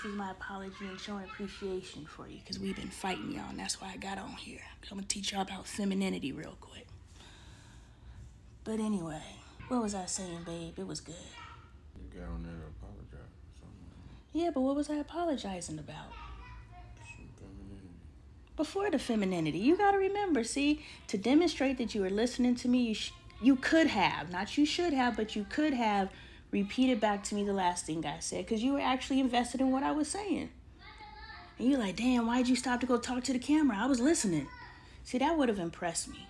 This is my apology and showing appreciation for you because we've been fighting y'all, and that's why I got on here. I'm going to teach y'all about femininity real quick. But anyway, what was I saying, babe? It was good. You got on there to apologize or something. Yeah, but what was I apologizing about? Some femininity. Before the femininity, you got to remember, see, to demonstrate that you were listening to me, you could have, not you should have, but you could have repeated back to me the last thing I said because you were actually invested in what I was saying. And you're like, damn, why'd you stop to go talk to the camera? I was listening. See, that would have impressed me.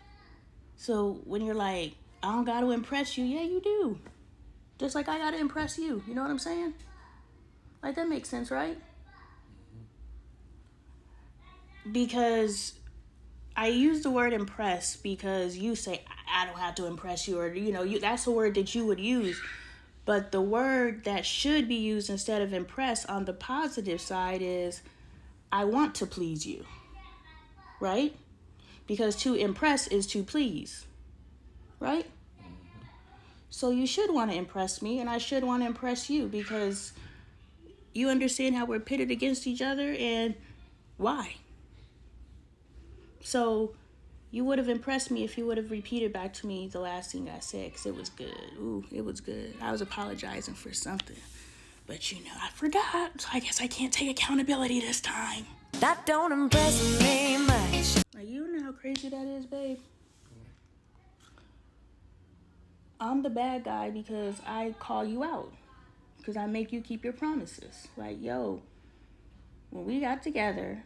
So when you're like, I don't got to impress you, yeah, you do. Just like I got to impress you. You know what I'm saying? Like, that makes sense, right? Because I use the word impress because you say, I don't have to impress you, or, that's a word that you would use. But the word that should be used instead of impress on the positive side is, I want to please you, right? Because to impress is to please, right? So you should want to impress me, and I should want to impress you because you understand how we're pitted against each other and why. So you would have impressed me if you would have repeated back to me the last thing I said because it was good. Ooh, it was good. I was apologizing for something. But I forgot. So I guess I can't take accountability this time. That don't impress me much. Like, you know how crazy that is, babe? I'm the bad guy because I call you out. Because I make you keep your promises. Like, yo, when we got together,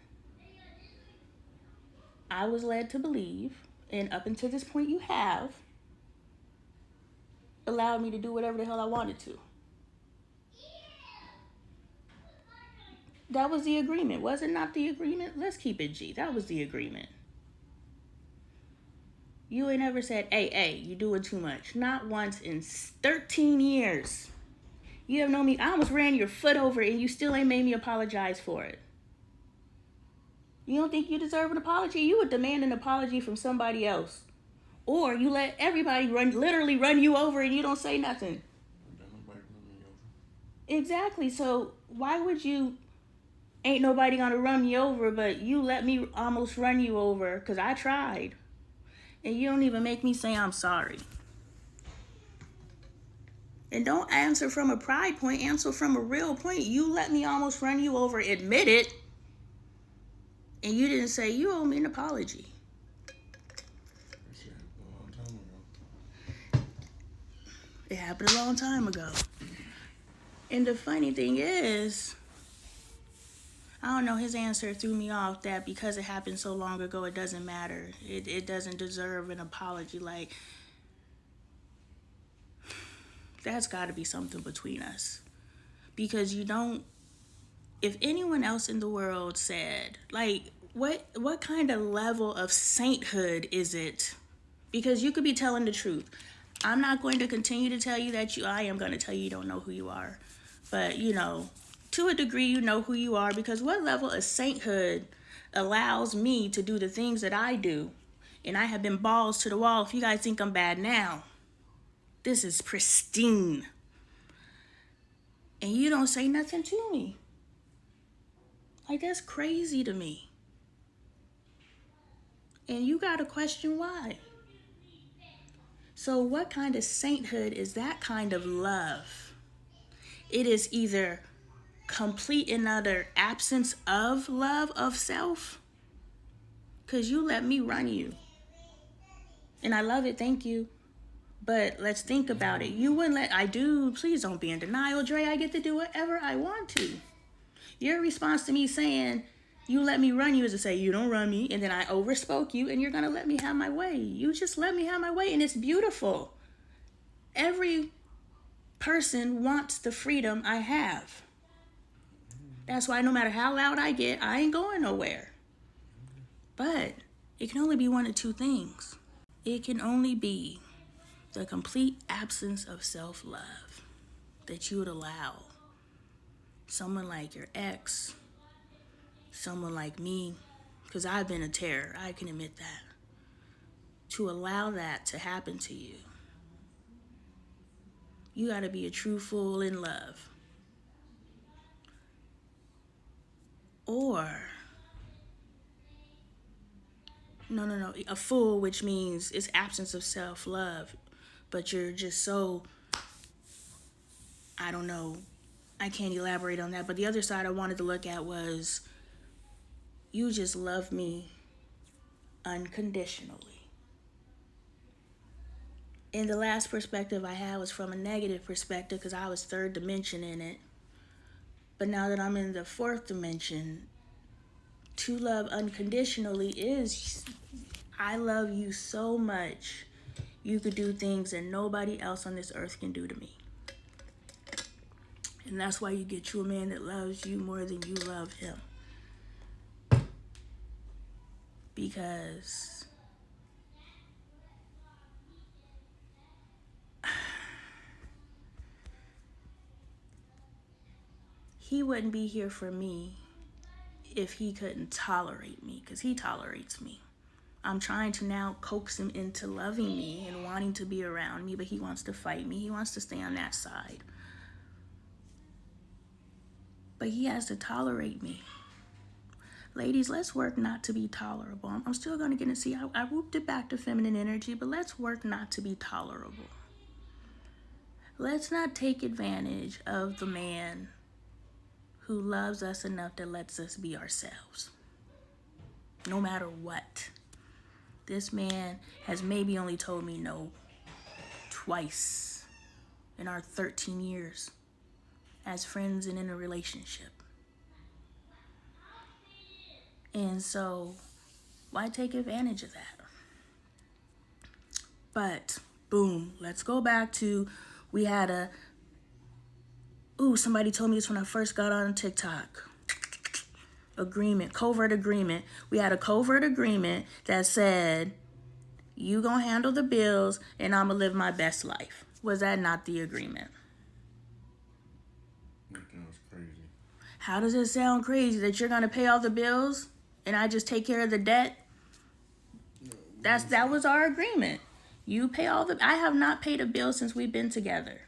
I was led to believe, and up until this point you have, allowed me to do whatever the hell I wanted to. That was the agreement. Was it not the agreement? Let's keep it G. That was the agreement. You ain't ever said, hey, you doing too much. Not once in 13 years. You have known me. I almost ran your foot over and you still ain't made me apologize for it. You don't think you deserve an apology? You would demand an apology from somebody else. Or you let everybody literally run you over and you don't say nothing. Exactly. So why would you, ain't nobody gonna run me over, but you let me almost run you over because I tried. And you don't even make me say I'm sorry. And don't answer from a pride point, answer from a real point. You let me almost run you over, admit it. And you didn't say, you owe me an apology. It happened a long time ago. And the funny thing is, I don't know, his answer threw me off that because it happened so long ago, it doesn't matter. It doesn't deserve an apology. Like, that's got to be something between us. Because if anyone else in the world said, like, what kind of level of sainthood is it? Because you could be telling the truth. I'm not going to continue to tell you that I am going to tell you don't know who you are. But, to a degree, you know who you are, because what level of sainthood allows me to do the things that I do? And I have been balls to the wall. If you guys think I'm bad now, this is pristine. And you don't say nothing to me. Like, that's crazy to me. And you got to question why. So what kind of sainthood is that kind of love? It is either complete and utter absence of love of self, because you let me run you. And I love it, thank you. But let's think about it. You wouldn't I do, please don't be in denial, Dre. I get to do whatever I want to. Your response to me saying, you let me run you, is to say, you don't run me, and then I overspoke you, and you're going to let me have my way. You just let me have my way, and it's beautiful. Every person wants the freedom I have. That's why no matter how loud I get, I ain't going nowhere. But it can only be one of two things. It can only be the complete absence of self-love that you would allow someone like your ex, someone like me, because I've been a terror, I can admit that, to allow that to happen to you. You got to be a true fool in love. Or, no, a fool, which means it's absence of self-love, but you're just so, I don't know, I can't elaborate on that. But the other side I wanted to look at was, you just love me unconditionally. And the last perspective I had was from a negative perspective because I was third dimension in it. But now that I'm in the fourth dimension, to love unconditionally is, I love you so much, you could do things that nobody else on this earth can do to me. And that's why you get you a man that loves you more than you love him. Because he wouldn't be here for me if he couldn't tolerate me, because he tolerates me. I'm trying to now coax him into loving me and wanting to be around me, but he wants to fight me. He wants to stay on that side. But he has to tolerate me. Ladies, let's work not to be tolerable. I'm still going to get into, I whooped it back to feminine energy, but let's work not to be tolerable. Let's not take advantage of the man who loves us enough that lets us be ourselves. No matter what. This man has maybe only told me no twice in our 13 years as friends and in a relationship. And so, why take advantage of that? But, boom, let's go back to, we had somebody told me this when I first got on TikTok. Agreement, covert agreement. We had a covert agreement that said, you gonna handle the bills and I'm gonna live my best life. Was that not the agreement? That was crazy. How does it sound crazy that you're gonna pay all the bills and I just take care of the debt? That was our agreement. You pay I have not paid a bill since we've been together.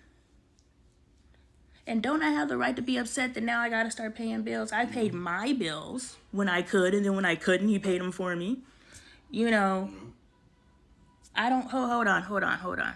And don't I have the right to be upset that now I gotta start paying bills? I paid my bills when I could, and then when I couldn't, he paid them for me. You know, I don't, hold on.